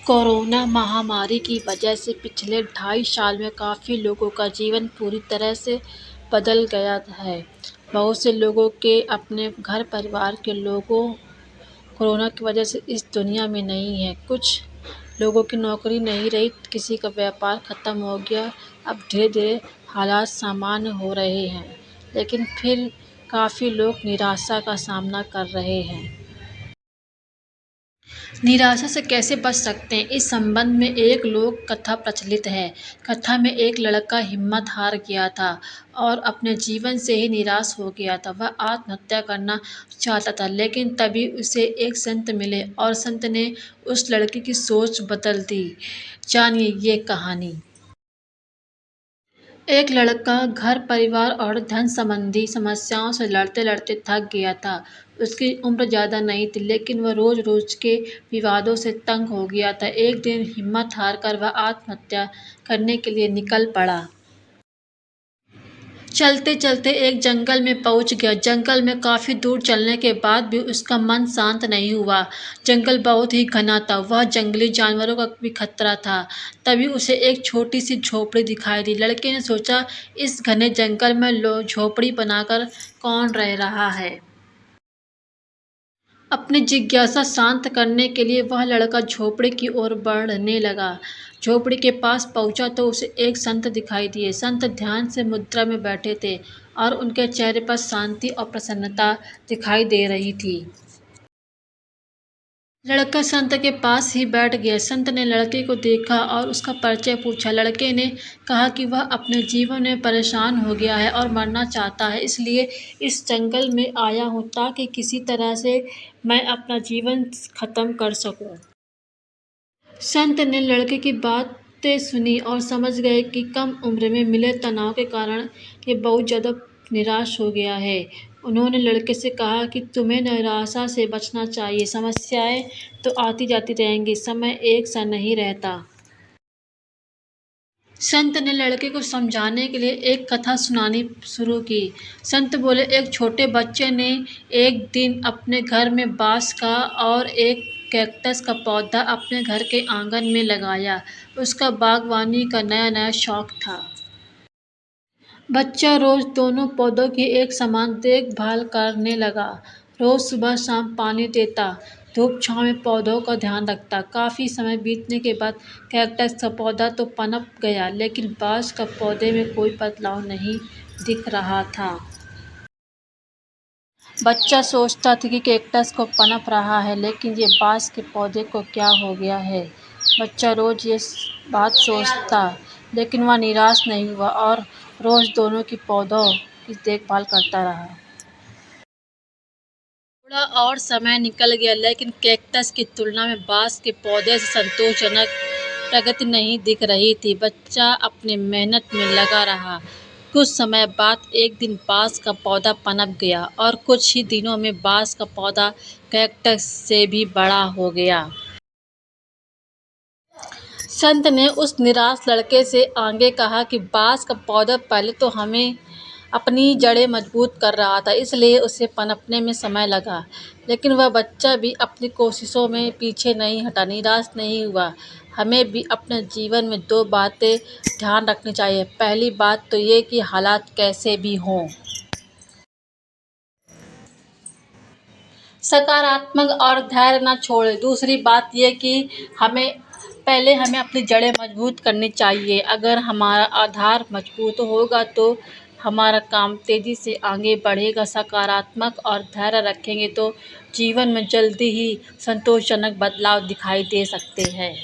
Corona महामारी की वजह से पिछले 2.5 साल में काफ़ी लोगों का जीवन पूरी तरह से बदल गया है। बहुत से लोगों के अपने घर परिवार के लोगों कोरोना की वजह से इस दुनिया में नहीं हैं। कुछ लोगों की नौकरी नहीं रही, किसी का व्यापार ख़त्म हो गया। अब धीरे-धीरे हालात सामान्य हो रहे हैं, लेकिन फिर काफ़ी लोग निराशा का सामना कर रहे हैं। निराशा से कैसे बच सकते हैं, इस संबंध में एक लोक कथा प्रचलित है। कथा में एक लड़का हिम्मत हार गया था और अपने जीवन से ही निराश हो गया था। वह आत्महत्या करना चाहता था, लेकिन तभी उसे एक संत मिले और संत ने उस लड़के की सोच बदल दी। जानिए ये कहानी। एक लड़का घर परिवार और धन संबंधी समस्याओं से लड़ते-लड़ते थक गया था। उसकी उम्र ज़्यादा नहीं थी, लेकिन वह रोज़-रोज़ के विवादों से तंग हो गया था। एक दिन हिम्मत हारकर वह आत्महत्या करने के लिए निकल पड़ा। चलते-चलते एक जंगल में पहुंच गया। जंगल में काफ़ी दूर चलने के बाद भी उसका मन शांत नहीं हुआ। जंगल बहुत ही घना था, वह जंगली जानवरों का भी खतरा था। तभी उसे एक छोटी सी झोपड़ी दिखाई दी। लड़के ने सोचा, इस घने जंगल में झोपड़ी बनाकर कौन रह रहा है। अपनी जिज्ञासा शांत करने के लिए वह लड़का झोपड़ी की ओर बढ़ने लगा। झोपड़ी के पास पहुंचा तो उसे एक संत दिखाई दिए। संत ध्यान से मुद्रा में बैठे थे और उनके चेहरे पर शांति और प्रसन्नता दिखाई दे रही थी। लड़का संत के पास ही बैठ गया। संत ने लड़के को देखा और उसका परिचय पूछा। लड़के ने कहा कि वह अपने जीवन में परेशान हो गया है और मरना चाहता है, इसलिए इस जंगल में आया हूँ ताकि किसी तरह से मैं अपना जीवन खत्म कर सकूं। संत ने लड़के की बातें सुनी और समझ गए कि कम उम्र में मिले तनाव के कारण ये बहुत ज़्यादा निराश हो गया है। उन्होंने लड़के से कहा कि तुम्हें निराशा से बचना चाहिए। समस्याएं तो आती जाती रहेंगी, समय एक सा नहीं रहता। संत ने लड़के को समझाने के लिए एक कथा सुनानी शुरू की। संत बोले, एक छोटे बच्चे ने एक दिन अपने घर में बांस का और एक कैक्टस का पौधा अपने घर के आंगन में लगाया। उसका बागवानी का नया-नया शौक था। बच्चा रोज दोनों पौधों की एक समान देखभाल करने लगा। रोज सुबह शाम पानी देता, धूप छांव में पौधों का ध्यान रखता। काफी समय बीतने के बाद कैक्टस का पौधा तो पनप गया, लेकिन बांस का पौधे में कोई बदलाव नहीं दिख रहा था। बच्चा सोचता था कि कैक्टस को पनप रहा है, लेकिन ये बांस के पौधे को क्या हो गया है। बच्चा रोज ये बात सोचता, लेकिन वह निराश नहीं हुआ और रोज दोनों की पौधों की देखभाल करता रहा। थोड़ा और समय निकल गया, लेकिन कैक्टस की तुलना में बांस के पौधे से संतोषजनक प्रगति नहीं दिख रही थी। बच्चा अपनी मेहनत में लगा रहा। कुछ समय बाद एक दिन बांस का पौधा पनप गया और कुछ ही दिनों में बांस का पौधा कैक्टस से भी बड़ा हो गया। संत ने उस निराश लड़के से आगे कहा कि बांस का पौधा पहले तो हमें अपनी जड़ें मजबूत कर रहा था, इसलिए उसे पनपने में समय लगा। लेकिन वह बच्चा भी अपनी कोशिशों में पीछे नहीं हटा, निराश नहीं हुआ। हमें भी अपने जीवन में 2 बातें ध्यान रखनी चाहिए। पहली बात तो ये कि हालात कैसे भी हों, सकारात्मक और धैर्य न छोड़ें। दूसरी बात ये कि हमें अपनी जड़ें मजबूत करनी चाहिए। अगर हमारा आधार मजबूत होगा तो हमारा काम तेज़ी से आगे बढ़ेगा। सकारात्मक और धैर्य रखेंगे तो जीवन में जल्दी ही संतोषजनक बदलाव दिखाई दे सकते हैं।